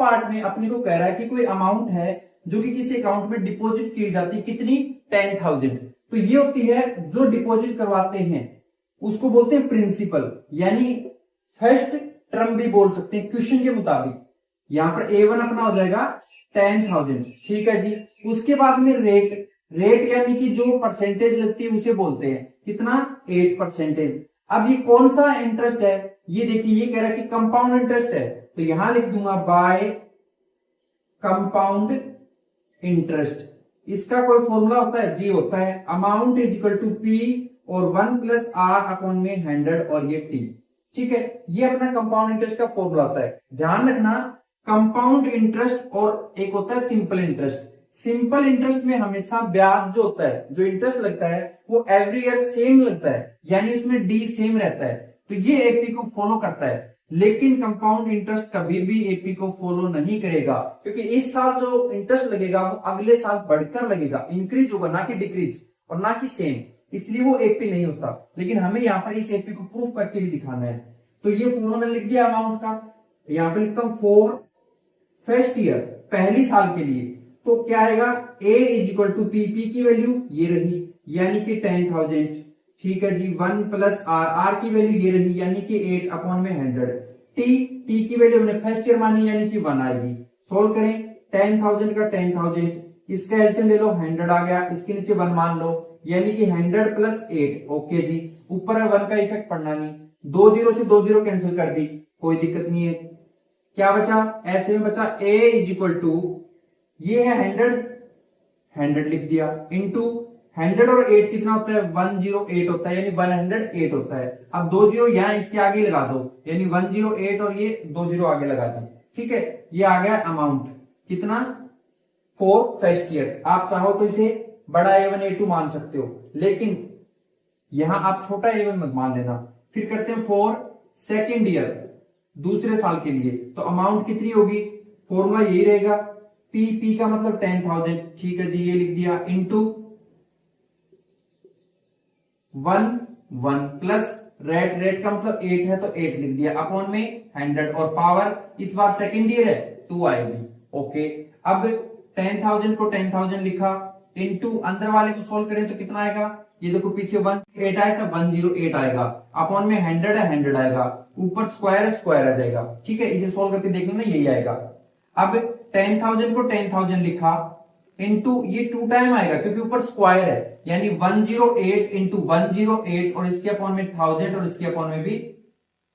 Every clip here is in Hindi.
पार्ट में अपने को कह रहा है कि कोई अमाउंट है जो कि किसी अकाउंट में डिपॉजिट की जाती है, कितनी, 10,000। तो ये होती है जो डिपॉजिट करवाते हैं उसको बोलते हैं प्रिंसिपल, यानी फर्स्ट टर्म भी बोल सकते हैं क्वेश्चन के मुताबिक। यहां पर A1 अपना हो जाएगा 10,000, ठीक है जी। उसके बाद में रेट, रेट यानी कि जो परसेंटेज लगती है उसे बोलते हैं कितना, 8%। अब ये कौन सा इंटरेस्ट है, ये देखिए, ये कह रहा है कि कंपाउंड इंटरेस्ट है, तो यहां लिख दूंगा बाय कंपाउंड इंटरेस्ट। इसका कोई फॉर्मूला होता है, जी होता है, amount is equal to P और 1 प्लस आर अपॉन में 100 और ये टी, ठीक है। ये अपना कंपाउंड इंटरेस्ट का फॉर्मूला होता है। ध्यान रखना, कंपाउंड इंटरेस्ट और एक होता है सिंपल इंटरेस्ट। सिंपल इंटरेस्ट में हमेशा ब्याज जो होता है, जो इंटरेस्ट लगता है वो एवरी ईयर सेम लगता है, यानी उसमें डी सेम रहता है, तो ये एपी को फॉलो करता है। लेकिन कंपाउंड इंटरेस्ट कभी भी एपी को फॉलो नहीं करेगा, क्योंकि इस साल जो इंटरेस्ट लगेगा वो अगले साल बढ़कर लगेगा, इंक्रीज होगा ना कि डिक्रीज, और ना कि सेम, इसलिए वो एपी नहीं होता। लेकिन हमें यहाँ पर इस एपी को प्रूफ करके भी दिखाना है। तो ये फॉर्मूला मैंने लिख दिया अमाउंट का, यहाँ पे लिखता हूं फॉर फर्स्ट ईयर, पहली साल के लिए। तो क्या आएगा, a is equal to P, P की वैल्यू ये रही यानी कि 10,000, ठीक है जी। 1 प्लस आर, आर की वैल्यू ये रही यानी कि 8 अपॉन में 100। टी, टी की वैल्यू हमने फर्स्ट ईयर मानी यानी कि 1 आएगी। सोल्व करें, 10,000 का 10,000, इसका एलसीएम ले लो, 100 आ गया, इसके नीचे 1 मान लो यानी कि 100 प्लस 8, ओके जी। ऊपर है 1 का इफेक्ट पड़ना नहीं, 2 जीरो से 2 जीरो कैंसिल कर दी, कोई दिक्कत नहीं है। क्या बचा, ऐसे में बचा ए इज इक्वल टू, ये है 100 लिख दिया, इंटू 100 और 8 कितना होता है, 108 होता है, यानी 108 होता है। अब 2 जीरो यहां इसके आगे लगा दो, यानी 108 और ये 2 जीरो आगे लगा दी, ठीक है। ये आ गया अमाउंट कितना, फॉर फर्स्ट ईयर। आप चाहो तो इसे बड़ा A1 A2 मान सकते हो, लेकिन यहां आप छोटा A1 मत मान लेना। फिर करते हैं फॉर सेकेंड ईयर, दूसरे साल के लिए। तो अमाउंट कितनी होगी, फॉर्मूला यही रहेगा, पी, पी का मतलब 10,000, ठीक है जी, ये लिख दिया, इंटू 1 प्लस रेट, रेट का मतलब 8 है तो 8 लिख दिया, अपॉन में 100 और पावर, इस बार सेकेंड ईयर है 2 आएगी, ओके। अब 10,000 को 10,000 लिखा, इंटू अंदर वाले को सोल्व करें तो कितना आएगा, ये देखो पीछे 108 आया था, 108 आएगा, अपॉन में 100 है, 100 आएगा, ऊपर स्क्वायर स्क्वायर आ जाएगा, ठीक है। इसे सोल्व करके देख लो ना, यही आएगा। अब 10,000 को 10,000 लिखा, इंटू ये 2 टाइम आएगा क्योंकि ऊपर स्क्वायर है, यानी 108 इंटू 108 और इसके अपॉन में 1000 और इसके अपॉन में भी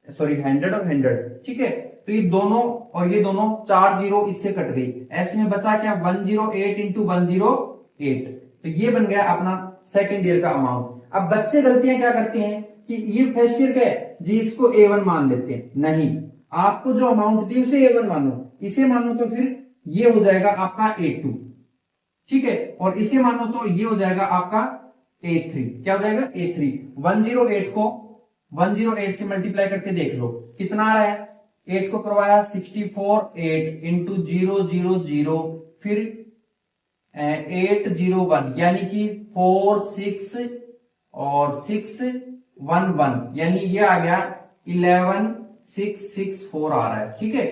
सॉरी 100 और 100, ठीक है। तो ये दोनों और ये दोनों 4 जीरो इससे कट गई, ऐसे में बचा क्या, 108 इंटू 108। तो ये बन गया अपना सेकेंड ईयर का अमाउंट। अब बच्चे गलतियां क्या करते हैं कि ये फर्स्ट ईयर का है जी, इसको A1 मान लेते हैं, नहीं, आपको जो अमाउंट दी उसे A1 मानो, इसे मानो तो फिर ये हो जाएगा आपका A2, ठीक है, और इसे मानो तो ये हो जाएगा आपका A3। क्या हो जाएगा, A3। 108 को 108 से मल्टीप्लाई करके देख लो कितना आ रहा है, 8 को करवाया 64, 8 इंटू 000, फिर 801 यानी कि 4 6 और 6 1 1, यानी ये आ गया 11664 आ रहा है, ठीक है।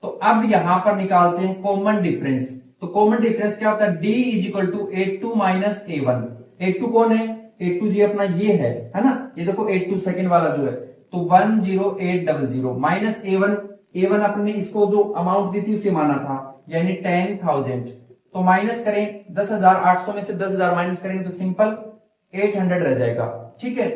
तो अब यहां पर निकालते हैं कॉमन डिफरेंस। तो कॉमन डिफरेंस क्या होता है, D is equal to A2 minus A1। A2 कौन है, A2 जी अपना ये है ना, ये देखो A2 सेकंड वाला जो है, तो 10800 माइनस A1, A1 अपने इसको जो अमाउंट दी थी उसे माना था, यानी 10,000। तो माइनस करें 10,000, 800 में से 10,000 माइनस करेंगे तो सिंपल 800 रह जाएगा, ठीक है।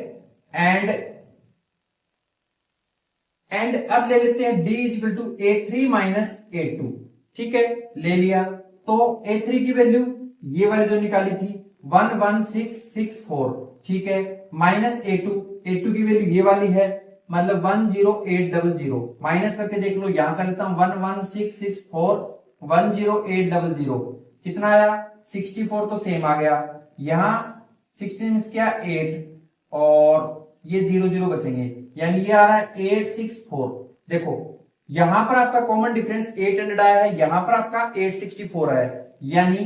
एंड अब ले लेते हैं D is equal to A3 minus A2, ठीक है, ले लिया। तो A3 की वैल्यू ये वाली जो निकाली थी 11664, ठीक है, माइनस A2 की वैल्यू ये वाली है, मतलब 10800, माइनस करके देख लो, यहां कर लेता हूं 11664 10800 कितना आया, 64 तो सेम आ गया, यहां 16 क्या 8 और ये 00 बचेंगे, यानी ये आ रहा है 864। देखो यहां पर आपका कॉमन डिफरेंस 800 आया है, यहां पर आपका 864 आया है, यानी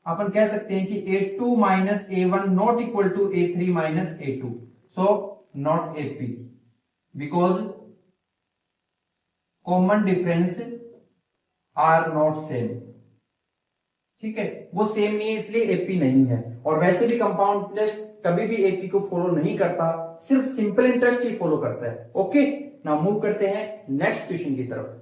अपन कह सकते हैं कि A2 minus A1 not equal to A3 minus A2, so not AP, because common difference are not same. ठीक है, वो सेम नहीं है इसलिए एपी नहीं है। और वैसे भी कंपाउंड इंटरेस्ट कभी भी एपी को फॉलो नहीं करता, सिर्फ सिंपल इंटरेस्ट ही फॉलो करता है। ओके, नाउ मूव करते हैं नेक्स्ट क्वेश्चन की तरफ।